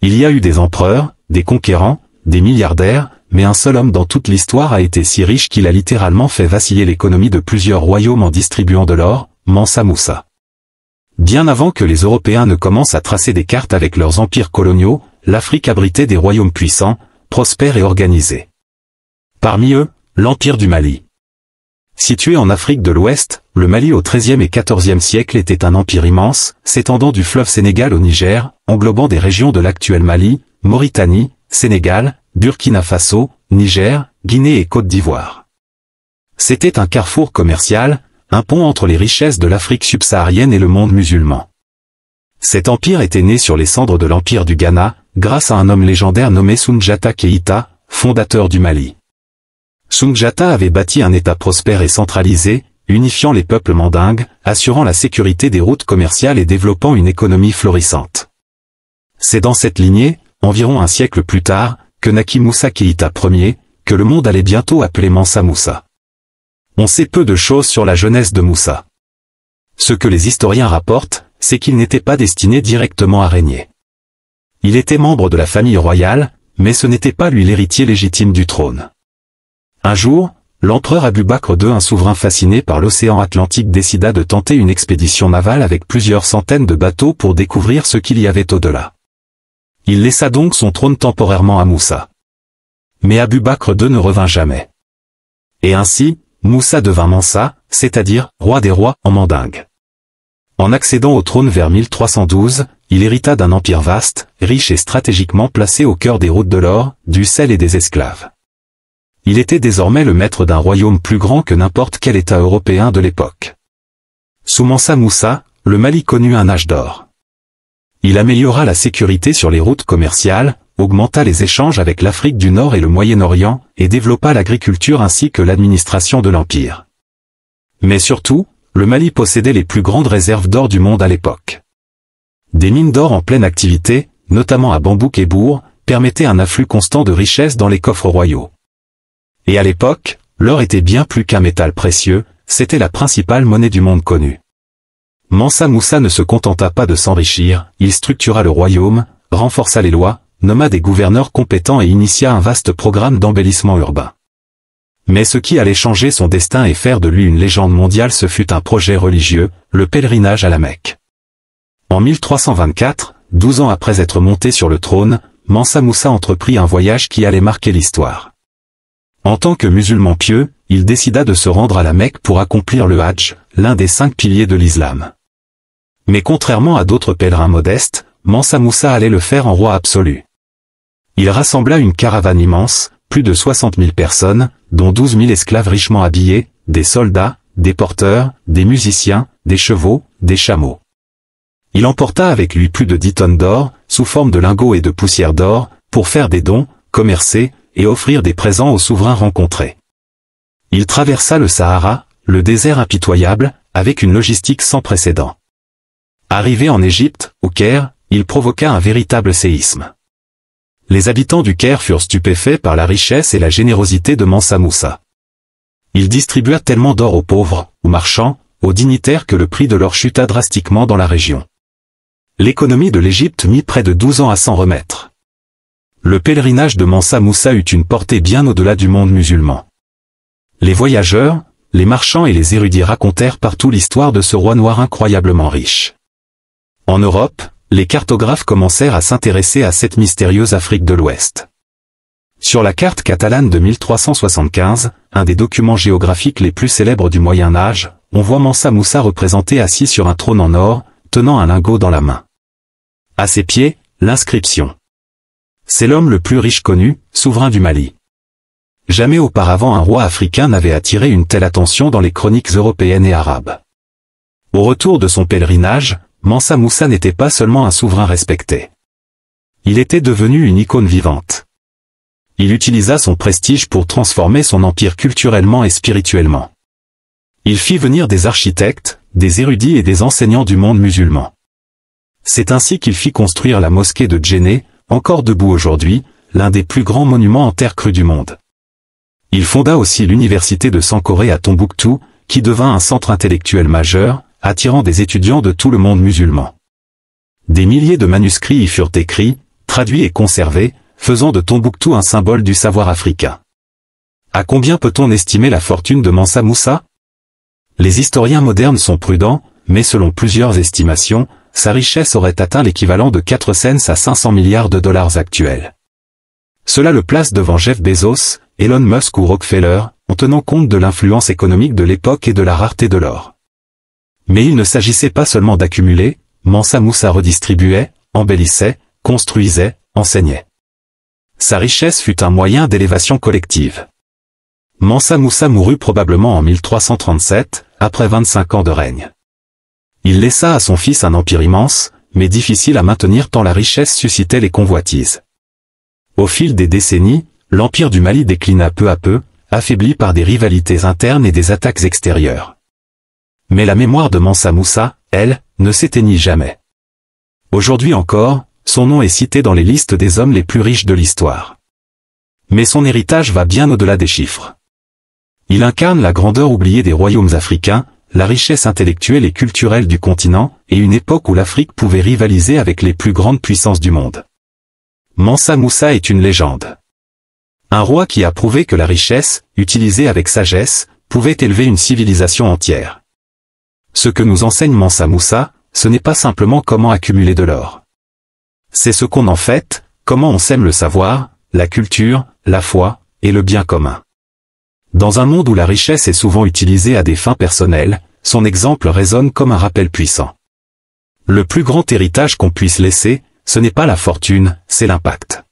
Il y a eu des empereurs, des conquérants, des milliardaires, mais un seul homme dans toute l'histoire a été si riche qu'il a littéralement fait vaciller l'économie de plusieurs royaumes en distribuant de l'or, Mansa Moussa. Bien avant que les Européens ne commencent à tracer des cartes avec leurs empires coloniaux, l'Afrique abritait des royaumes puissants, prospères et organisés. Parmi eux, l'Empire du Mali. Situé en Afrique de l'Ouest, le Mali au XIIIe et XIVe siècle était un empire immense, s'étendant du fleuve Sénégal au Niger, englobant des régions de l'actuel Mali, Mauritanie, Sénégal, Burkina Faso, Niger, Guinée et Côte d'Ivoire. C'était un carrefour commercial, un pont entre les richesses de l'Afrique subsaharienne et le monde musulman. Cet empire était né sur les cendres de l'empire du Ghana, grâce à un homme légendaire nommé Soundiata Keïta, fondateur du Mali. Soundiata avait bâti un État prospère et centralisé, unifiant les peuples mandingues, assurant la sécurité des routes commerciales et développant une économie florissante. C'est dans cette lignée, environ un siècle plus tard, que naquit Moussa Keïta Ier, que le monde allait bientôt appeler Mansa Moussa. On sait peu de choses sur la jeunesse de Moussa. Ce que les historiens rapportent, c'est qu'il n'était pas destiné directement à régner. Il était membre de la famille royale, mais ce n'était pas lui l'héritier légitime du trône. Un jour, l'empereur Abou Bakr II, un souverain fasciné par l'océan Atlantique, décida de tenter une expédition navale avec plusieurs centaines de bateaux pour découvrir ce qu'il y avait au-delà. Il laissa donc son trône temporairement à Moussa. Mais Abou Bakr II ne revint jamais. Et ainsi, Moussa devint Mansa, c'est-à-dire roi des rois en mandingue. En accédant au trône vers 1312, il hérita d'un empire vaste, riche et stratégiquement placé au cœur des routes de l'or, du sel et des esclaves. Il était désormais le maître d'un royaume plus grand que n'importe quel État européen de l'époque. Sous Mansa Moussa, le Mali connut un âge d'or. Il améliora la sécurité sur les routes commerciales, augmenta les échanges avec l'Afrique du Nord et le Moyen-Orient, et développa l'agriculture ainsi que l'administration de l'Empire. Mais surtout, le Mali possédait les plus grandes réserves d'or du monde à l'époque. Des mines d'or en pleine activité, notamment à Bambouk-et-Bourg, permettaient un afflux constant de richesses dans les coffres royaux. Et à l'époque, l'or était bien plus qu'un métal précieux, c'était la principale monnaie du monde connu. Mansa Moussa ne se contenta pas de s'enrichir, il structura le royaume, renforça les lois, nomma des gouverneurs compétents et initia un vaste programme d'embellissement urbain. Mais ce qui allait changer son destin et faire de lui une légende mondiale, ce fut un projet religieux, le pèlerinage à la Mecque. En 1324, 12 ans après être monté sur le trône, Mansa Moussa entreprit un voyage qui allait marquer l'histoire. En tant que musulman pieux, il décida de se rendre à la Mecque pour accomplir le Hadj, l'un des 5 piliers de l'islam. Mais contrairement à d'autres pèlerins modestes, Mansa Moussa allait le faire en roi absolu. Il rassembla une caravane immense, plus de 60 000 personnes, dont 12 000 esclaves richement habillés, des soldats, des porteurs, des musiciens, des chevaux, des chameaux. Il emporta avec lui plus de 10 tonnes d'or, sous forme de lingots et de poussière d'or, pour faire des dons, commercer, et offrir des présents aux souverains rencontrés. Il traversa le Sahara, le désert impitoyable, avec une logistique sans précédent. Arrivé en Égypte, au Caire, il provoqua un véritable séisme. Les habitants du Caire furent stupéfaits par la richesse et la générosité de Mansa Moussa. Il distribua tellement d'or aux pauvres, aux marchands, aux dignitaires que le prix de l'or chuta drastiquement dans la région. L'économie de l'Égypte mit près de 12 ans à s'en remettre. Le pèlerinage de Mansa Moussa eut une portée bien au-delà du monde musulman. Les voyageurs, les marchands et les érudits racontèrent partout l'histoire de ce roi noir incroyablement riche. En Europe, les cartographes commencèrent à s'intéresser à cette mystérieuse Afrique de l'Ouest. Sur la carte catalane de 1375, un des documents géographiques les plus célèbres du Moyen Âge, on voit Mansa Moussa représenté assis sur un trône en or, tenant un lingot dans la main. À ses pieds, l'inscription. C'est l'homme le plus riche connu, souverain du Mali. Jamais auparavant un roi africain n'avait attiré une telle attention dans les chroniques européennes et arabes. Au retour de son pèlerinage, Mansa Moussa n'était pas seulement un souverain respecté. Il était devenu une icône vivante. Il utilisa son prestige pour transformer son empire culturellement et spirituellement. Il fit venir des architectes, des érudits et des enseignants du monde musulman. C'est ainsi qu'il fit construire la mosquée de Djenné, encore debout aujourd'hui, l'un des plus grands monuments en terre crue du monde. Il fonda aussi l'université de Sankoré à Tombouctou, qui devint un centre intellectuel majeur, attirant des étudiants de tout le monde musulman. Des milliers de manuscrits y furent écrits, traduit et conservé, faisant de Tombouctou un symbole du savoir africain. À combien peut-on estimer la fortune de Mansa Moussa? Les historiens modernes sont prudents, mais selon plusieurs estimations, sa richesse aurait atteint l'équivalent de 4 cents à 500 milliards de dollars actuels. Cela le place devant Jeff Bezos, Elon Musk ou Rockefeller, en tenant compte de l'influence économique de l'époque et de la rareté de l'or. Mais il ne s'agissait pas seulement d'accumuler, Mansa Moussa redistribuait, embellissait, construisait, enseignait. Sa richesse fut un moyen d'élévation collective. Mansa Moussa mourut probablement en 1337, après 25 ans de règne. Il laissa à son fils un empire immense, mais difficile à maintenir tant la richesse suscitait les convoitises. Au fil des décennies, l'empire du Mali déclina peu à peu, affaibli par des rivalités internes et des attaques extérieures. Mais la mémoire de Mansa Moussa, elle, ne s'éteignit jamais. Aujourd'hui encore, son nom est cité dans les listes des hommes les plus riches de l'histoire. Mais son héritage va bien au-delà des chiffres. Il incarne la grandeur oubliée des royaumes africains, la richesse intellectuelle et culturelle du continent, et une époque où l'Afrique pouvait rivaliser avec les plus grandes puissances du monde. Mansa Moussa est une légende. Un roi qui a prouvé que la richesse, utilisée avec sagesse, pouvait élever une civilisation entière. Ce que nous enseigne Mansa Moussa, ce n'est pas simplement comment accumuler de l'or. C'est ce qu'on en fait, comment on sème le savoir, la culture, la foi, et le bien commun. Dans un monde où la richesse est souvent utilisée à des fins personnelles, son exemple résonne comme un rappel puissant. Le plus grand héritage qu'on puisse laisser, ce n'est pas la fortune, c'est l'impact.